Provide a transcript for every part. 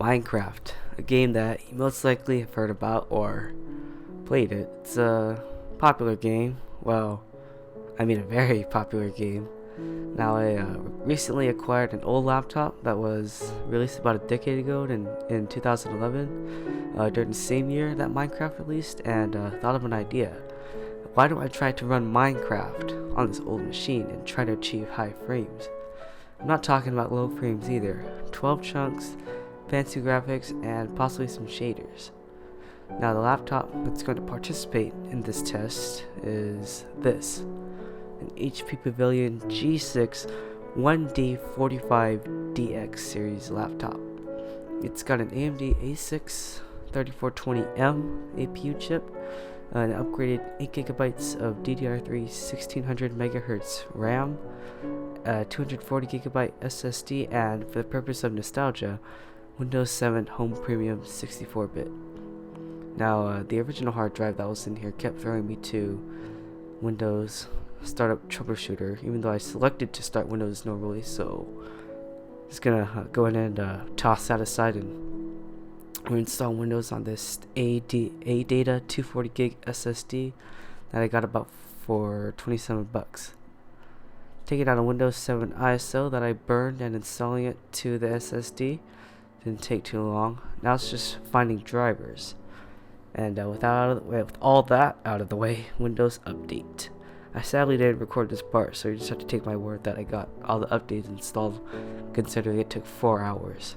Minecraft, a game that you most likely have heard about or played it. It's a popular game. Well, I mean a very popular game. Now I recently acquired an old laptop that was released about a decade ago in 2011 during the same year that Minecraft released, and thought of an idea. Why don't I try to run Minecraft on this old machine and try to achieve high frames? I'm not talking about low frames either. 12 chunks, fancy graphics, and possibly some shaders. Now the laptop that's going to participate in this test is this. An HP Pavilion G6 1D45DX series laptop. It's got an AMD A6 3420M APU chip, an upgraded 8GB of DDR3 1600 MHz RAM, a 240GB SSD, and for the purpose of nostalgia, Windows 7 Home Premium 64-bit. Now, the original hard drive that was in here kept throwing me to Windows Startup Troubleshooter, even though I selected to start Windows normally, so just gonna go ahead and toss that aside and reinstall Windows on this ADATA 240GB SSD that I got about for $27. Taking out a Windows 7 ISO that I burned and installing it to the SSD. Didn't take too long. Now it's just finding drivers. And with all that out of the way, Windows Update. I sadly didn't record this part, so you just have to take my word that I got all the updates installed, considering it took 4 hours.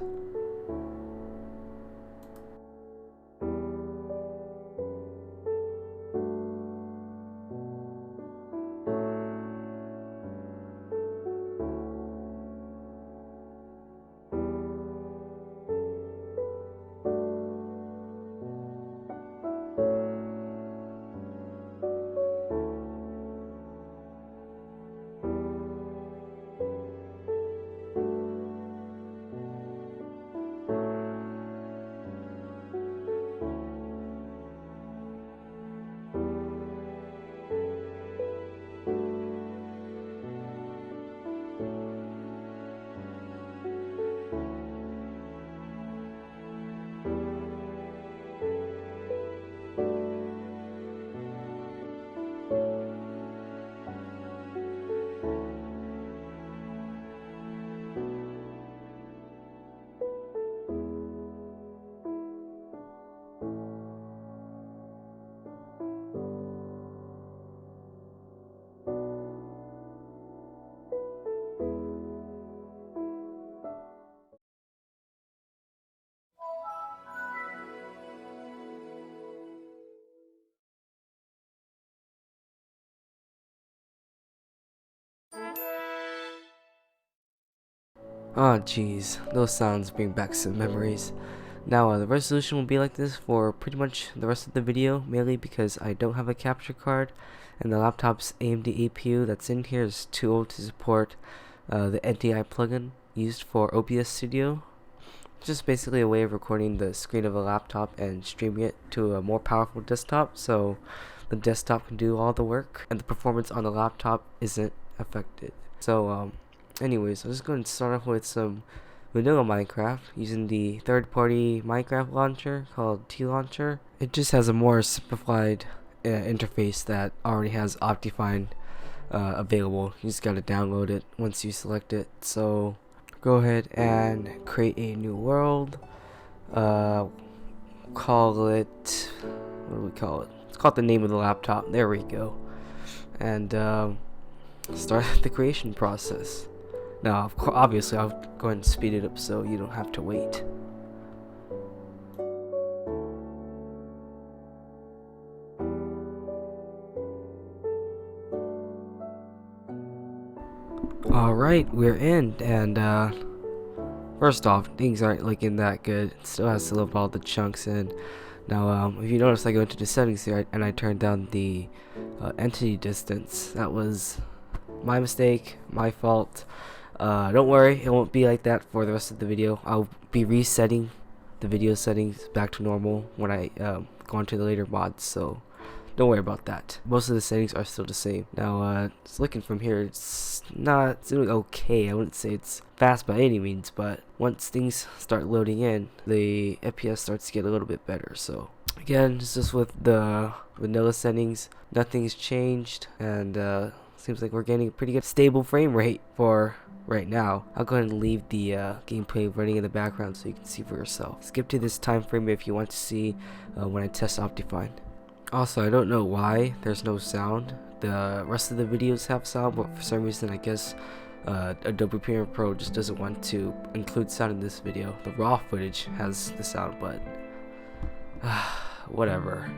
Oh geez, those sounds bring back some memories. Now the resolution will be like this for pretty much the rest of the video, mainly because I don't have a capture card and the laptop's AMD APU that's in here is too old to support the NDI plugin used for OBS Studio. It's just basically a way of recording the screen of a laptop and streaming it to a more powerful desktop, so the desktop can do all the work and the performance on the laptop isn't affected. So anyways, I'm just going to start off with some vanilla Minecraft using the third-party Minecraft launcher called T-Launcher. It just has a more simplified interface that already has Optifine available. You just gotta download it once you select it. So go ahead and create a new world. Call it, what do we call it? Let's call it the name of the laptop. There we go. And start the creation process. Now, obviously, I'll go ahead and speed it up so you don't have to wait. Alright, we're in, and first off, things aren't looking that good. It still has to load all the chunks in. Now, if you notice, I go into the settings here and I turn down the entity distance. That was my mistake, my fault. Don't worry, it won't be like that for the rest of the video. I'll be resetting the video settings back to normal when I go into the later mods, so don't worry about that. Most of the settings are still the same. Now, just looking from here, it's doing okay. I wouldn't say it's fast by any means, but once things start loading in, the FPS starts to get a little bit better. So again, it's just with the vanilla settings, nothing's changed, and seems like we're getting a pretty good stable frame rate for right now. I'll go ahead and leave the gameplay running in the background so you can see for yourself. Skip to this time frame if you want to see when I test Optifine. Also, I don't know why there's no sound. The rest of the videos have sound, but for some reason I guess Adobe Premiere Pro just doesn't want to include sound in this video. The raw footage has the sound, but whatever.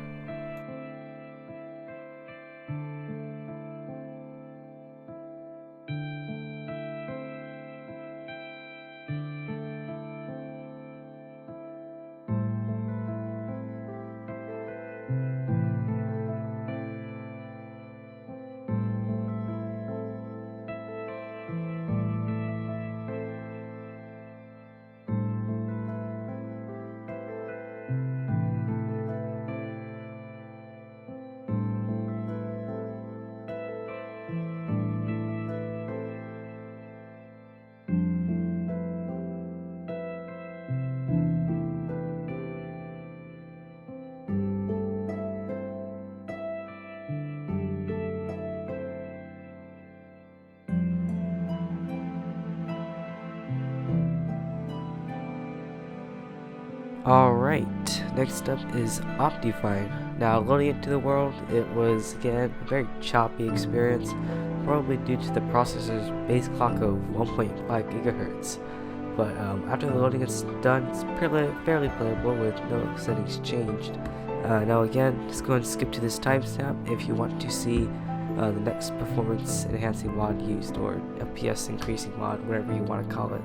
Alright, next up is Optifine. Now, loading into the world, it was again a very choppy experience, probably due to the processor's base clock of 1.5 gigahertz. But after the loading is done, it's fairly playable with no settings changed. Now again, just go ahead and skip to this timestamp if you want to see the next performance enhancing mod used, or FPS increasing mod, whatever you want to call it.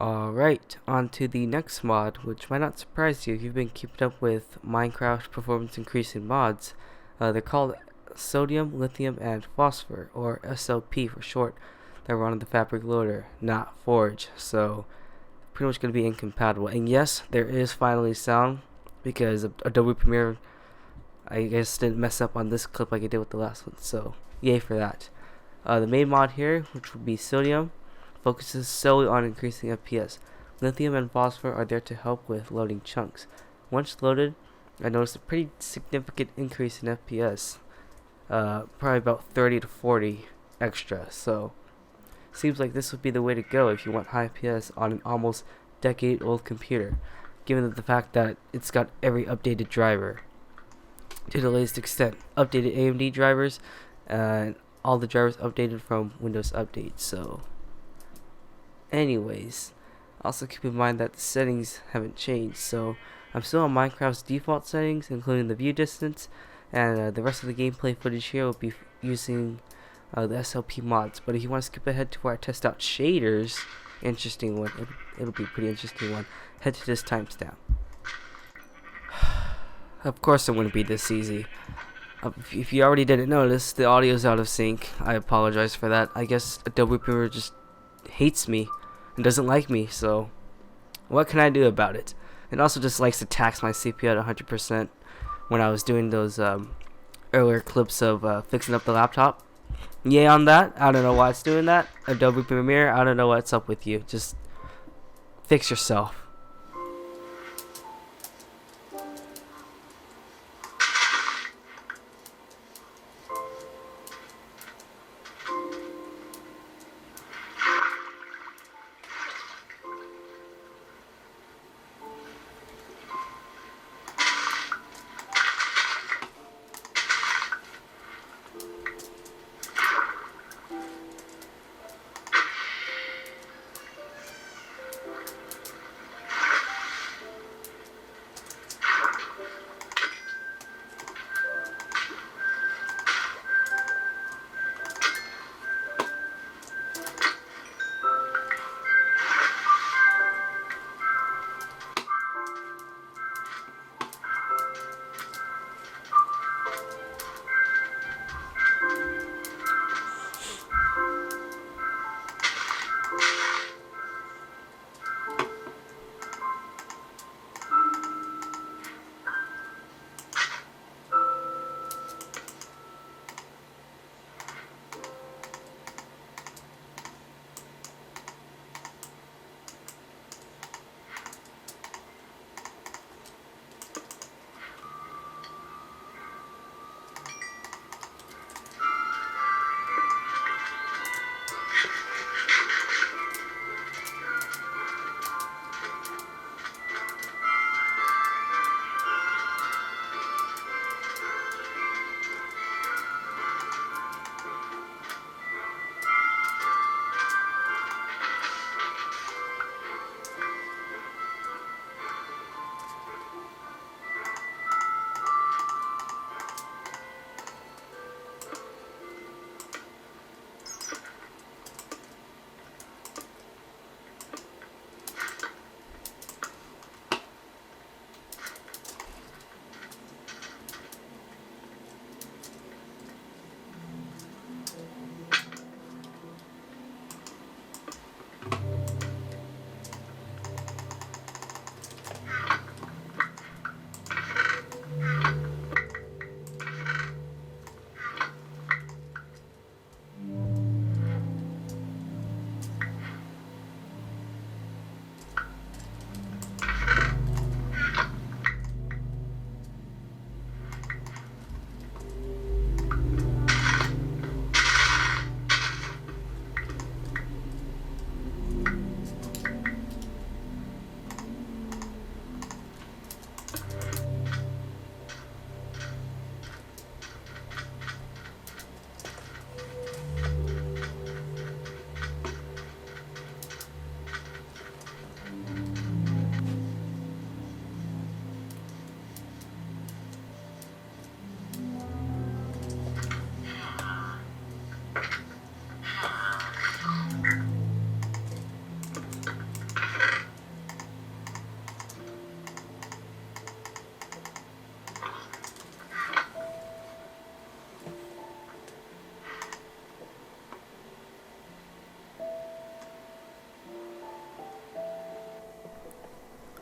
Alright, on to the next mod, which might not surprise you if you've been keeping up with Minecraft performance increasing mods. They're called Sodium, Lithium, and Phosphorus, or SLP for short. They run on the Fabric Loader, not Forge, so pretty much going to be incompatible. And yes, there is finally sound, because Adobe Premiere, I guess, didn't mess up on this clip like it did with the last one, so yay for that. The main mod here, which would be Sodium, focuses solely on increasing FPS. Lithium and Phosphorus are there to help with loading chunks. Once loaded, I noticed a pretty significant increase in FPS, probably about 30 to 40 extra, so seems like this would be the way to go if you want high FPS on an almost decade-old computer, given the fact that it's got every updated driver to the latest extent. Updated AMD drivers, and all the drivers updated from Windows Update, so anyways, also keep in mind that the settings haven't changed, so I'm still on Minecraft's default settings, including the view distance, and the rest of the gameplay footage here will be using the SLP mods. But if you want to skip ahead to where I test out shaders, interesting one. It'll be a pretty interesting one. Head to this timestamp. Of course it wouldn't be this easy. If you already didn't notice, the audio's out of sync. I apologize for that. I guess Adobe Premiere just hates me and doesn't like me, so what can I do about it? It also just likes to tax my CPU at 100% when I was doing those earlier clips of fixing up the laptop. Yay on that. I don't know why it's doing that. Adobe Premiere, I don't know what's up with you. Just fix yourself.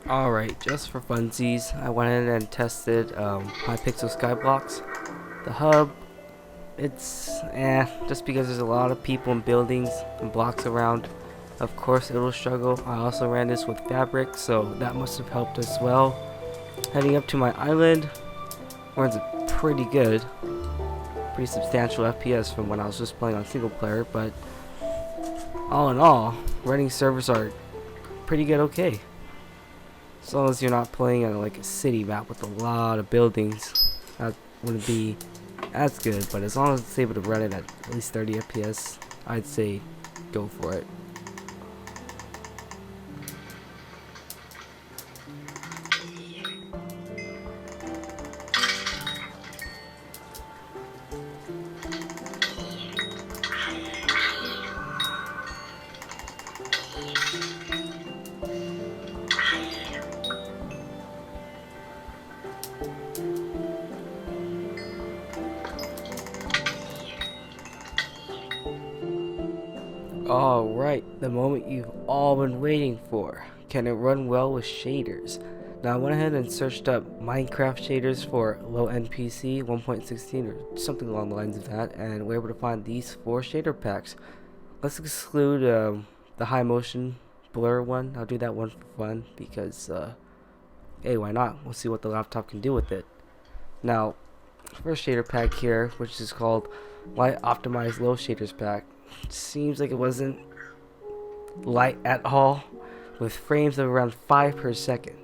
Alright, just for funsies, I went in and tested Hypixel Skyblocks. The hub, it's just because there's a lot of people and buildings and blocks around. Of course it'll struggle. I also ran this with Fabric, so that must have helped as well. Heading up to my island, runs pretty good. Pretty substantial FPS from when I was just playing on single player, but all in all, running servers are pretty good okay. As long as you're not playing on like a city map with a lot of buildings, that wouldn't be as good, but as long as it's able to run it at least 30 FPS, I'd say go for it. Alright, the moment you've all been waiting for. Can it run well with shaders? Now I went ahead and searched up Minecraft shaders for low-end PC 1.16 or something along the lines of that, and we're able to find these 4 shader packs. Let's exclude the high motion blur one. I'll do that one for fun because hey, why not? We'll see what the laptop can do with it. Now, first shader pack here, which is called Light Optimized Low Shaders Pack. Seems like it wasn't light at all, with frames of around 5 per second.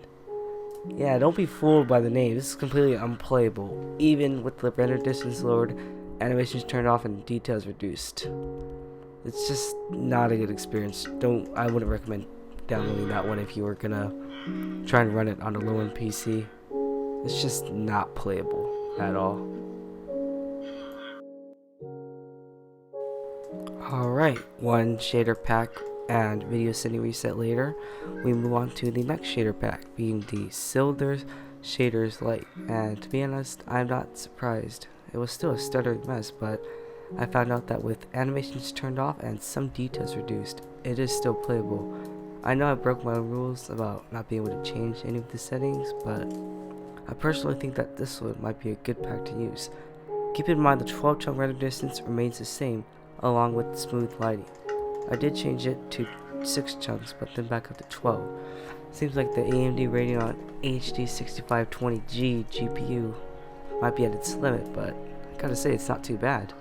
Yeah, don't be fooled by the name. This is completely unplayable, even with the render distance lowered, animations turned off, and details reduced. It's just not a good experience. I wouldn't recommend downloading that one if you were gonna try and run it on a low-end PC. It's just not playable at all. Alright, one shader pack and video setting reset later, we move on to the next shader pack, being the Silder Shaders Lite. And to be honest, I'm not surprised. It was still a stuttering mess, but I found out that with animations turned off and some details reduced, it is still playable. I know I broke my own rules about not being able to change any of the settings, but I personally think that this one might be a good pack to use. Keep in mind the 12 chunk render distance remains the same, along with smooth lighting. I did change it to 6 chunks, but then back up to 12. Seems like the AMD Radeon HD 6520G GPU might be at its limit, but I gotta say it's not too bad.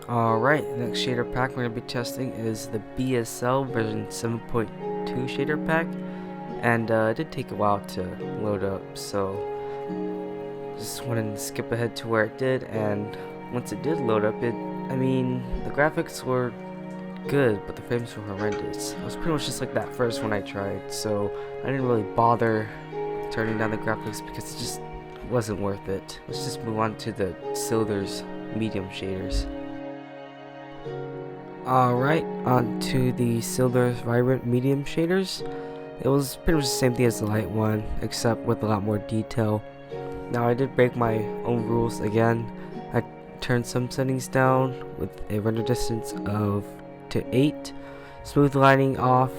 Alright, the next shader pack we're going to be testing is the BSL version 7.2 shader pack, and it did take a while to load up, so just wanted to skip ahead to where it did. And once it did load up, the graphics were good, but the frames were horrendous. It was pretty much just like that first one I tried, so I didn't really bother turning down the graphics because it just wasn't worth it. Let's just move on to the Silder's medium shaders. Alright, on to the Silder's Vibrant Medium shaders. It was pretty much the same thing as the light one, except with a lot more detail. Now I did break my own rules again. I turned some settings down with a render distance of to 8, smooth lighting off,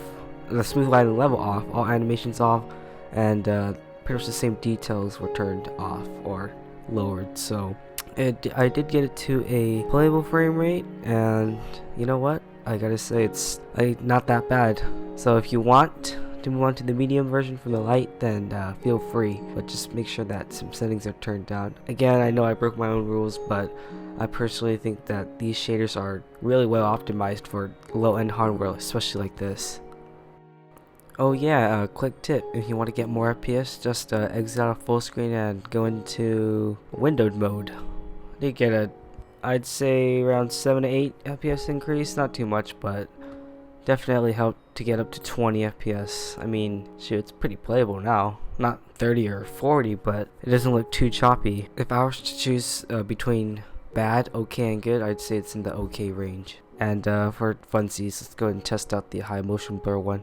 the smooth lighting level off, all animations off, and pretty much the same details were turned off or lowered. So I did get it to a playable frame rate, and you know what? I gotta say it's not that bad. So if you want to move on to the medium version from the light, then feel free, but just make sure that some settings are turned down. Again, I know I broke my own rules, but I personally think that these shaders are really well optimized for low-end hardware, especially like this. Oh yeah, quick tip, if you want to get more FPS, just exit out of full screen and go into windowed mode. They get I'd say around 7 to 8 FPS increase, not too much, but definitely helped to get up to 20 FPS. I mean, shoot, it's pretty playable now. Not 30 or 40, but it doesn't look too choppy. If I was to choose between bad, okay, and good, I'd say it's in the okay range. And for funsies, let's go ahead and test out the high motion blur one.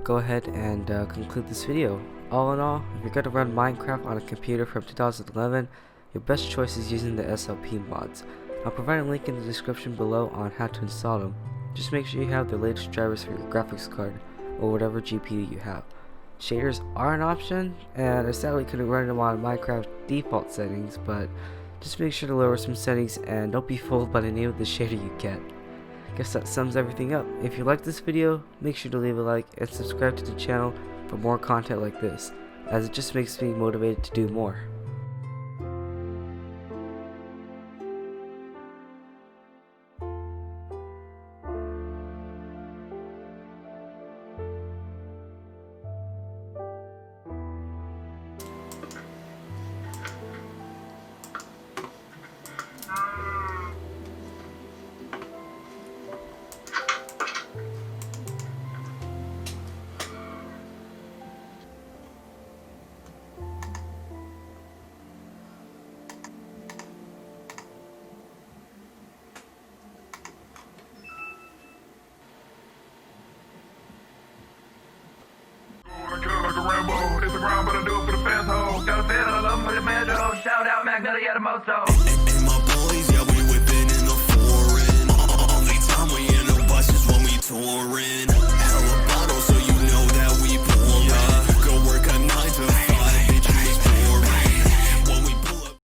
go ahead and conclude this video. All in all, if you're going to run Minecraft on a computer from 2011, your best choice is using the SLP mods. I'll provide a link in the description below on how to install them. Just make sure you have the latest drivers for your graphics card or whatever GPU you have. Shaders are an option, and I sadly couldn't run them on Minecraft default settings, but just make sure to lower some settings and don't be fooled by the name of the shader you get. Guess that sums everything up. If you liked this video, make sure to leave a like and subscribe to the channel for more content like this, as it just makes me motivated to do more. It's a grind, but I do it for the fans, ho. Got a fan, I love him for the man, though. Shout out, Magnetic, yeah, the most, though. And my boys, yeah, we whipping in the foreign. Only time we in the buses when we touring.